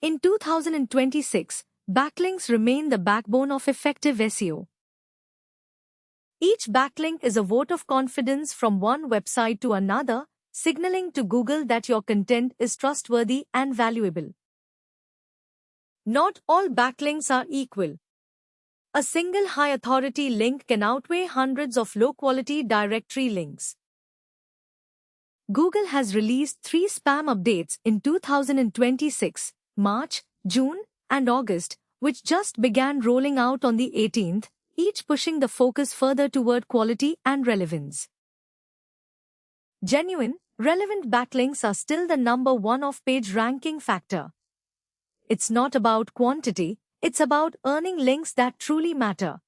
In 2026, backlinks remain the backbone of effective SEO. Each backlink is a vote of confidence from one website to another, signaling to Google that your content is trustworthy and valuable. Not all backlinks are equal. A single high-authority link can outweigh hundreds of low-quality directory links. Google has released 3 spam updates in 2026, March, June, and August, which just began rolling out on the 18th, each pushing the focus further toward quality and relevance. Genuine, relevant backlinks are still the number one off-page ranking factor. It's not about quantity, it's about earning links that truly matter.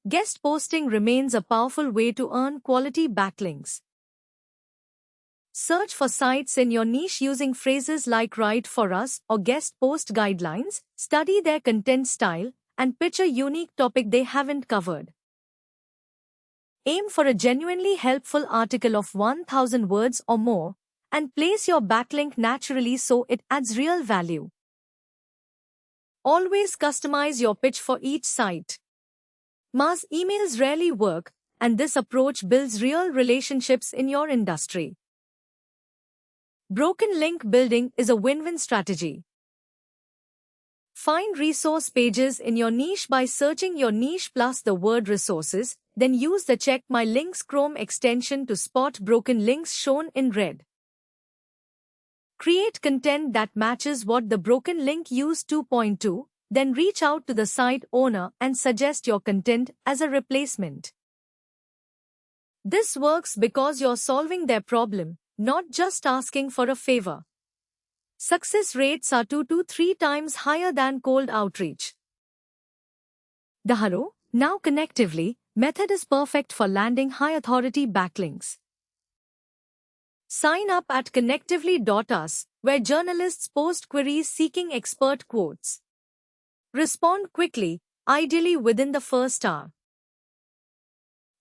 Guest posting remains a powerful way to earn quality backlinks. Search for sites in your niche using phrases like "Write for us" or "Guest post guidelines," study their content style, and pitch a unique topic they haven't covered. Aim for a genuinely helpful article of 1,000 words or more, and place your backlink naturally so it adds real value. Always customize your pitch for each site. Mass emails rarely work, and this approach builds real relationships in your industry. Broken link building is a win-win strategy. Find resource pages in your niche by searching your niche plus the word resources, then use the Check My Links Chrome extension to spot broken links shown in red. Create content that matches what the broken link used 2.2, then reach out to the site owner and suggest your content as a replacement. This works because you're solving their problem, not just asking for a favor. Success rates are 2 to 3 times higher than cold outreach. The Haro, now Connectively, method is perfect for landing high-authority backlinks. Sign up at connectively.us, where journalists post queries seeking expert quotes. Respond quickly, ideally within the first hour.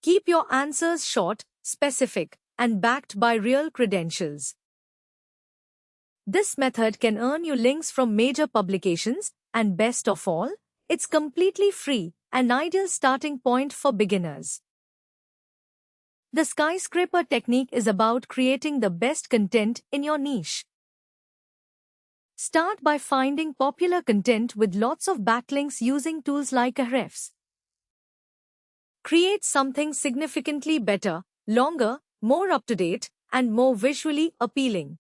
Keep your answers short, specific, and backed by real credentials. This method can earn you links from major publications, and best of all, it's completely free, an ideal starting point for beginners. The skyscraper technique is about creating the best content in your niche. Start by finding popular content with lots of backlinks using tools like Ahrefs. Create something significantly better, longer, more up-to-date, and more visually appealing.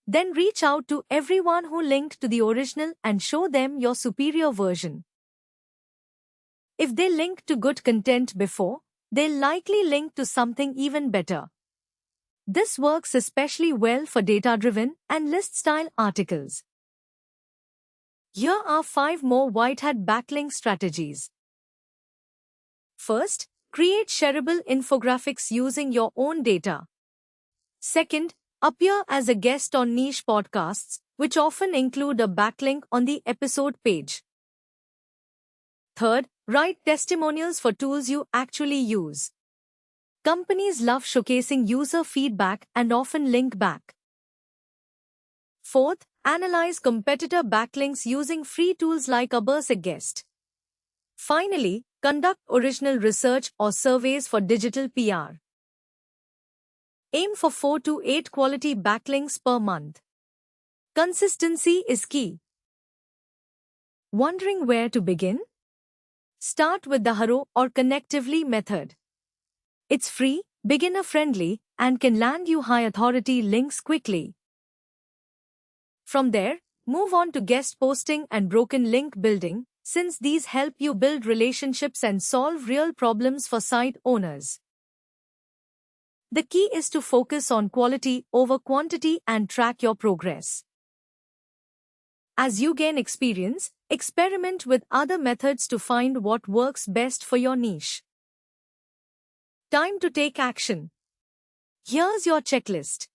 Then reach out to everyone who linked to the original and show them your superior version. If they linked to good content before, they'll likely link to something even better. This works especially well for data-driven and list-style articles. Here are 5 more white-hat backlink strategies. First, create shareable infographics using your own data. Second, appear as a guest on niche podcasts, which often include a backlink on the episode page. Third, write testimonials for tools you actually use. Companies love showcasing user feedback and often link back. Fourth, analyze competitor backlinks using free tools like Ubersuggest. Finally, conduct original research or surveys for digital PR. Aim for 4 to 8 quality backlinks per month. Consistency is key. Wondering where to begin? Start with the Haro or Connectively method. It's free, beginner-friendly, and can land you high-authority links quickly. From there, move on to guest posting and broken link building, since these help you build relationships and solve real problems for site owners. The key is to focus on quality over quantity and track your progress. As you gain experience, experiment with other methods to find what works best for your niche. Time to take action. Here's your checklist.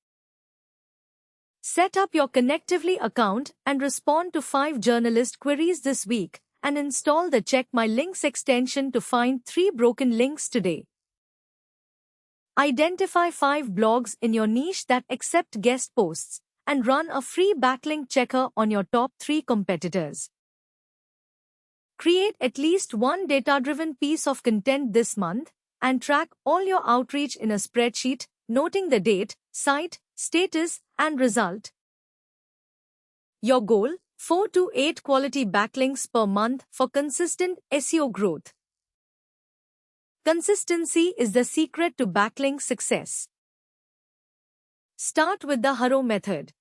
Set up your Connectively account and respond to 5 journalist queries this week, and install the Check My Links extension to find 3 broken links today. Identify 5 blogs in your niche that accept guest posts, and run a free backlink checker on your top 3 competitors. Create at least one data-driven piece of content this month and track all your outreach in a spreadsheet, noting the date, site, status, and result. Your goal: 4 to 8 quality backlinks per month for consistent SEO growth. Consistency is the secret to backlink success. Start with the Haro method.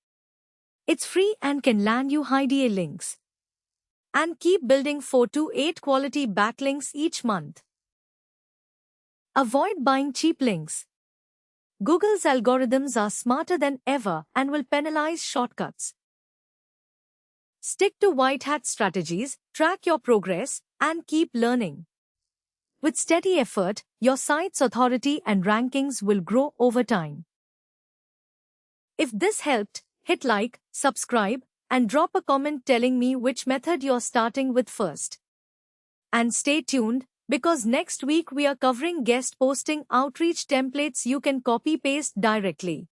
It's free and can land you high DA links. And keep building 4 to 8 quality backlinks each month. Avoid buying cheap links. Google's algorithms are smarter than ever and will penalize shortcuts. Stick to white hat strategies, track your progress, and keep learning. With steady effort, your site's authority and rankings will grow over time. If this helped, hit like, subscribe, and drop a comment telling me which method you're starting with first. And stay tuned, because next week we are covering guest posting outreach templates you can copy-paste directly.